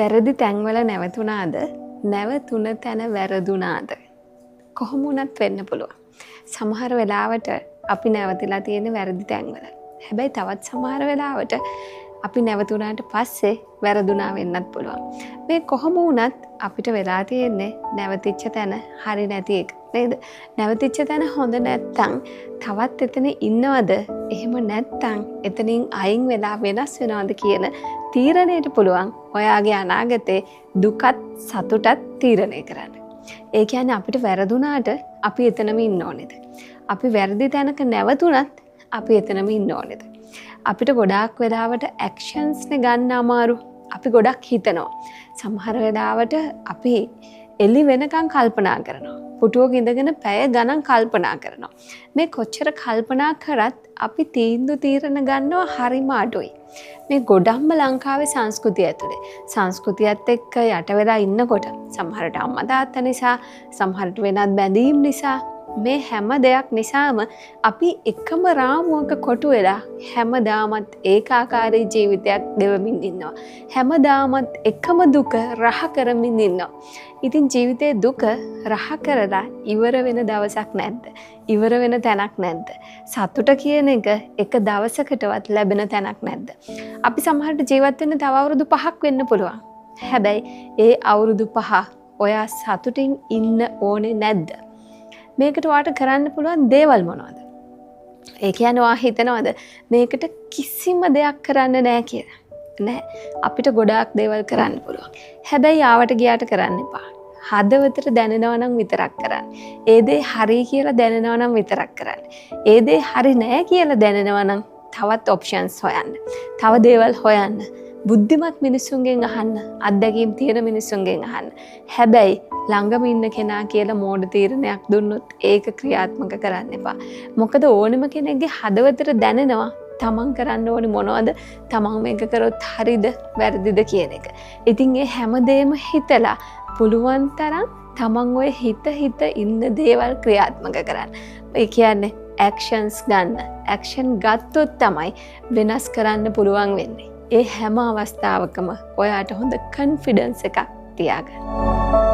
වැරදි තැන්වල නැවතුණාද? නැවතුණ තැන වැරදුනාද? කොහොම වුණත් වෙන්න පුළුවන්. සමහර වෙලාවට අපි නැවතිලා තියෙන වැරදි තැන්වල. හැබැයි තවත් සමහර වෙලාවට අපි නැවතුණාට පස්සේ වැරදුනා වෙන්නත් පුළුවන්. මේ කොහොම වුණත් අපිට වෙලා තියෙන්නේ නැවතිච්ච තැන හරි නැති එක නේද? නැවතිච්ච තැන හොඳ නැත්තම් තවත් එතන ඉන්නවද? එහෙම නැත්තම් එතනින් අයින් වෙලා වෙනස් වෙනවද කියන තීරණයට පුළුවන් ඔයාගේ අනාගතේ දුකත් සතුටත් තීරණය කරන්න. ඒ කියන්නේ අපිට වැරදුනාට අපි එතනම ඉන්න ඕනේද? අපි වැරදි තැනක නැවතුණත් අපි එතනම ඉන්න ඕනේද? අපිට ගොඩාක් වෙලාවට ඇක්ෂන්ස්නේ ගන්න අමාරු. අපි ගොඩක් හිතනවා. සමහර වෙලාවට අපි එළි වෙනකන් කල්පනා කරනවා. පුටුවක ඉඳගෙන පැය ගණන් කල්පනා කරනවා. මේ කොච්චර කල්පනා කරත් අපි තීරණ ගන්නවා හරිම අඩුයි. මේ ගොඩක්ම ලංකාවේ සංස්කෘතිය ඇතුලේ. සංස්කෘතියත් එක්ක යට වෙලා ඉන්නකොට සමහරට අම්මා තාත්තා නිසා, සමහරට වෙනත් බැඳීම් නිසා මේ හැම දෙයක් නිසාම අපි එකම රාමුවක කොටු වෙලා හැමදාමත් ඒකාකාරී ජීවිතයක් ගෙවමින් ඉන්නවා. හැමදාමත් එකම දුක රහ කරමින් ඉන්නවා. ඉතින් ජීවිතේ දුක රහ කරලා ඉවර වෙන දවසක් නැද්ද? ඉවර වෙන තැනක් නැද්ද? සතුට කියන එක දවසකටවත් ලැබෙන තැනක් නැද්ද? අපි සමහරට ජීවත් වෙන්න තව අවුරුදු 5ක් වෙන්න පුළුවන්. හැබැයි ඒ අවුරුදු 5 ඔයා සතුටින් ඉන්න ඕනේ නැද්ද? මේකට වාට කරන්න පුළුවන් දේවල් මොනවද? ඒ කියන්නේ ඔයා හිතනවද මේකට කිසිම දෙයක් කරන්න නැහැ කියලා? නෑ. අපිට ගොඩාක් දේවල් කරන්න පුළුවන්. හැබැයි ආවට ගියාට කරන්න එපා. හදවතට දැනෙනවා නම් විතරක් කරන්න. ඒ දේ හරි කියලා දැනෙනවා නම් විතරක් කරන්න. ඒ දේ හරි නෑ කියලා දැනෙනවා නම් තවත් ඔප්ෂන්ස් හොයන්න. තව දේවල් හොයන්න. බුද්ධිමත් මිනිස්සුන්ගෙන් අහන්න. අත්දැකීම් තියෙන මිනිස්සුන්ගෙන් අහන්න. හැබැයි ළඟම ඉන්න කෙනා කියලා මෝඩ තීරණයක් දුන්නොත් ඒක ක්‍රියාත්මක කරන්න එපා. මොකද ඕනම කෙනෙක්ගේ හදවතට දැනෙනවා තමන් කරන්න ඕනේ මොනවද? තමන් මේක කරොත් හරිද වැරදිද කියන එක. ඉතින් ඒ හැමදේම හිතලා පුළුවන් තරම් තමන් ඔය හිත ඉන්න දේවල් ක්‍රියාත්මක කරන්න. ඒ කියන්නේ ඇක්ෂන්ස් ගන්න. ඇක්ෂන් ගත්තොත් තමයි වෙනස් කරන්න පුළුවන් වෙන්නේ. ඒ හැම අවස්ථාවකම ඔයාට හොඳ කන්ෆිඩන්ස් එකක් තියාගන්න.